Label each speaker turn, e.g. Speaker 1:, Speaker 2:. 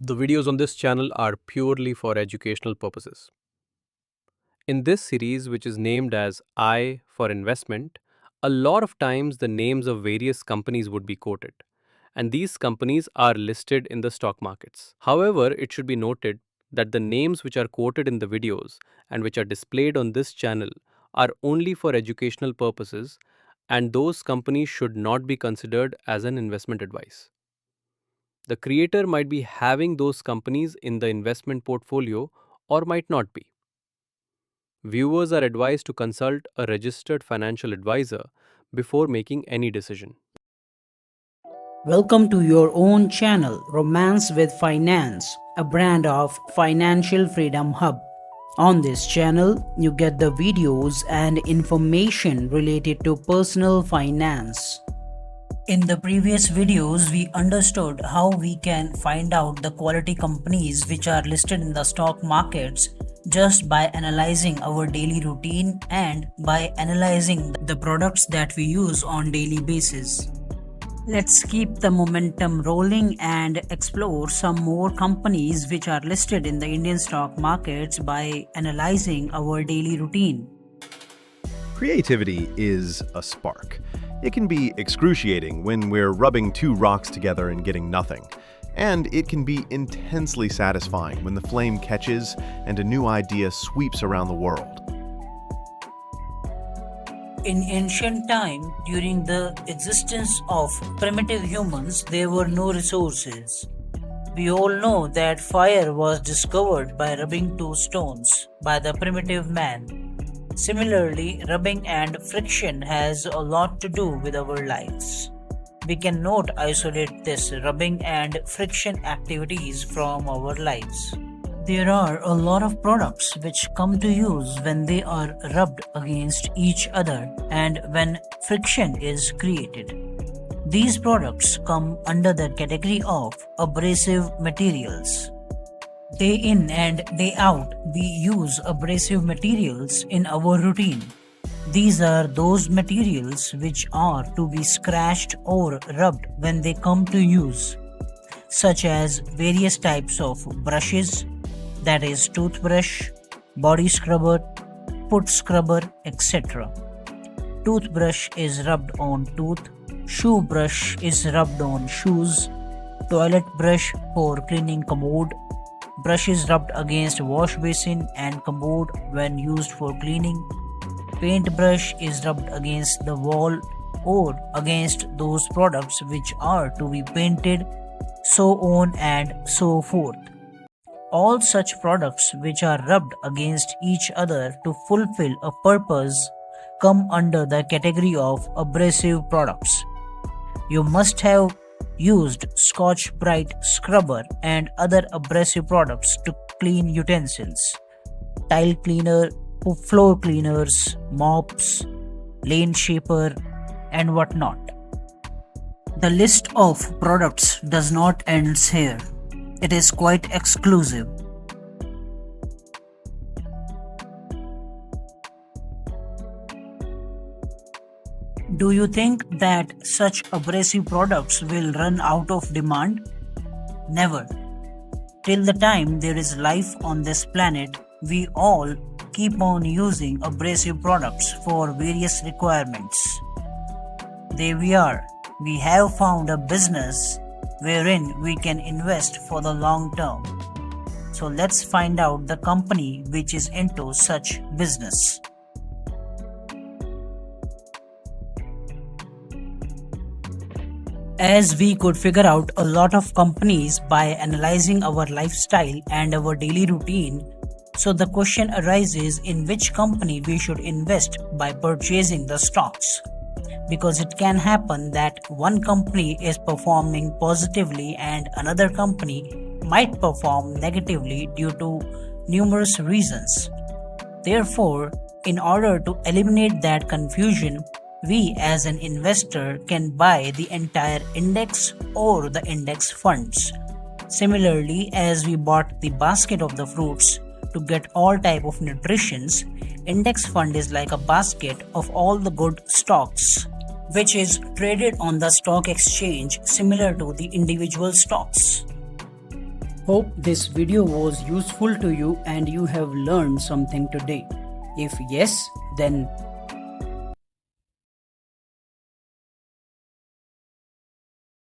Speaker 1: The videos on this channel are purely for educational purposes. In this series, which is named as I for investment, a lot of times the names of various companies would be quoted, and these companies are listed in the stock markets. However, it should be noted that the names which are quoted in the videos and which are displayed on this channel are only for educational purposes, and those companies should not be considered as an investment advice. The creator might be having those companies in the investment portfolio or might not be. Viewers are advised to consult a registered financial advisor before making any decision.
Speaker 2: Welcome to your own channel, Romance with Finance, a brand of Financial Freedom Hub. On this channel, you get the videos and information related to personal finance. In the previous videos, we understood how we can find out the quality companies which are listed in the stock markets just by analyzing our daily routine and by analyzing the products that we use on daily basis. Let's keep the momentum rolling and explore some more companies which are listed in the Indian stock markets by analyzing our daily routine.
Speaker 3: Creativity is a spark. It can be excruciating when we're rubbing two rocks together and getting nothing. And it can be intensely satisfying when the flame catches and a new idea sweeps around the world.
Speaker 2: In ancient time, during the existence of primitive humans, there were no resources. We all know that fire was discovered by rubbing two stones by the primitive man. Similarly, rubbing and friction has a lot to do with our lives. We cannot isolate this rubbing and friction activities from our lives. There are a lot of products which come to use when they are rubbed against each other and when friction is created. These products come under the category of abrasive materials. Day in and day out, we use abrasive materials in our routine. These are those materials which are to be scratched or rubbed when they come to use, such as various types of brushes, that is toothbrush, body scrubber, foot scrubber, etc. Toothbrush is rubbed on tooth, shoe brush is rubbed on shoes, toilet brush for cleaning commode, brush is rubbed against wash basin and commode when used for cleaning, paint brush is rubbed against the wall or against those products which are to be painted, so on and so forth. All such products which are rubbed against each other to fulfill a purpose come under the category of abrasive products. You must have used Scotch Brite scrubber and other abrasive products to clean utensils, tile cleaner, floor cleaners, mops, lane shaper, and whatnot. The list of products does not end here. It is quite exclusive. Do you think that such abrasive products will run out of demand? Never. Till the time there is life on this planet, we all keep on using abrasive products for various requirements. There we are. We have found a business wherein we can invest for the long term. So let's find out the company which is into such business. As we could figure out a lot of companies by analyzing our lifestyle and our daily routine, so the question arises in which company we should invest by purchasing the stocks. Because it can happen that one company is performing positively and another company might perform negatively due to numerous reasons. Therefore, in order to eliminate that confusion, we as an investor can buy the entire index or the index funds. Similarly, as we bought the basket of the fruits to get all type of nutritions, index fund is like a basket of all the good stocks, which is traded on the stock exchange similar to the individual stocks. Hope this video was useful to you and you have learned something today. If yes, then